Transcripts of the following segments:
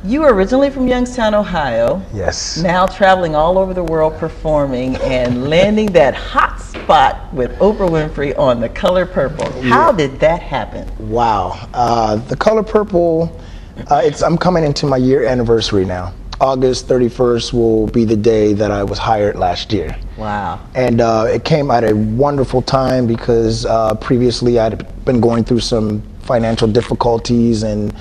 You are originally from Youngstown, Ohio. Yes. Now traveling all over the world performing and landing that hot spot with Oprah Winfrey on The Color Purple. How did that happen? Wow. The Color Purple, I'm coming into my year anniversary now. August 31st will be the day that I was hired last year. Wow. And it came at a wonderful time because previously I'd been going through some financial difficulties and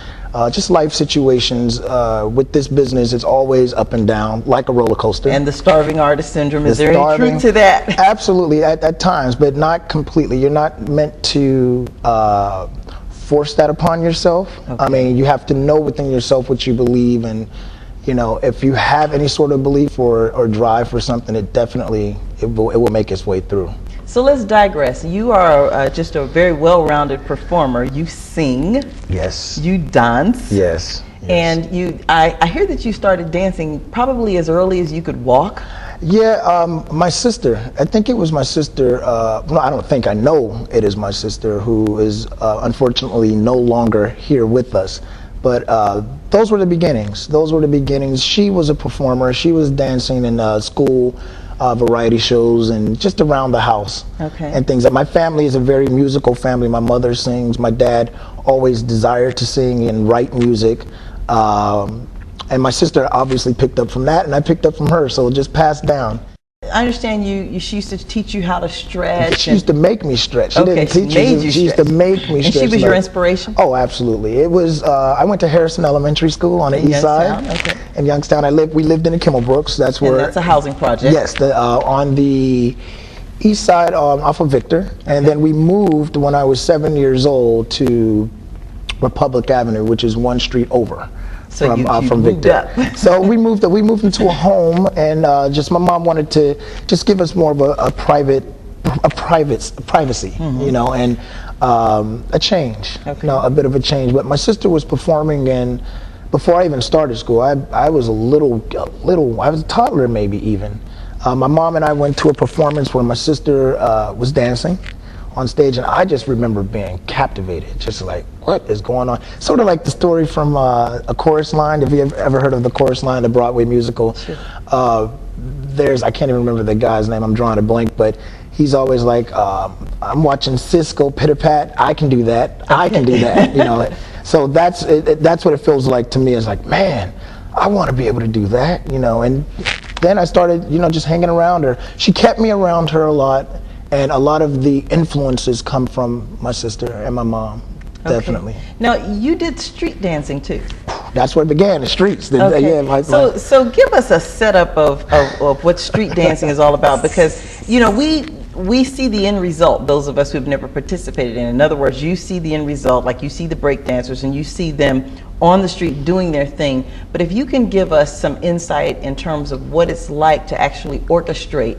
just life situations. With this business, it's always up and down, like a roller coaster. And the starving artist syndrome, is there any truth to that? Absolutely, at times, but not completely. You're not meant to force that upon yourself. Okay. I mean, you have to know within yourself what you believe, and you know, if you have any sort of belief or drive for something, it will make its way through. So let's digress. You are just a very well-rounded performer. You sing. Yes. You dance. Yes. And I hear that you started dancing probably as early as you could walk. Yeah, my sister, I think it was my sister, no, I don't think, I know it is my sister, who is unfortunately no longer here with us. But those were the beginnings. Those were the beginnings. She was a performer. She was dancing in school variety shows and just around the house. Okay. And things. My family is a very musical family. My mother sings. My dad always desired to sing and write music. And my sister obviously picked up from that, and I picked up from her, so it just passed down. I understand she used to teach you how to stretch. She used to make me stretch. She didn't teach me. She used to make me stretch. And she was your inspiration? Oh, absolutely. It was. I went to Harrison Elementary School on the east side. Okay. In Youngstown, we lived in the Kimmelbrooks. That's where. And that's a housing project. Yes, on the east side off of Victor, and then we moved when I was 7 years old to Republic Avenue, which is one street over. So from Victor. So we moved into a home, and just my mom wanted to just give us more of a privacy, you know, and a change, you know, a bit of a change. But my sister was performing, and before I even started school, I was I was a toddler maybe even. My mom and I went to a performance where my sister was dancing on stage, and I just remember being captivated, just like, what is going on? Sort of like the story from A Chorus Line. Have you ever heard of The Chorus Line, the Broadway musical? Sure. I can't even remember the guy's name, I'm drawing a blank, but he's always like, I'm watching Cisco pitter-pat, I can do that, I can do that, you know. So that's what it feels like to me. It's like, man, I want to be able to do that, you know. And then I started, you know, just hanging around her. She kept me around her a lot. And a lot of the influences come from my sister and my mom, definitely. Now, you did street dancing too. That's where it began, the streets. Okay. Yeah, so give us a setup of what street dancing is all about, because, you know, we see the end result, those of us who have never participated in. In other words, you see the end result, like you see the break dancers and you see them on the street doing their thing. But if you can give us some insight in terms of what it's like to actually orchestrate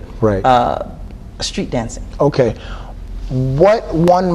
street dancing. Okay. What one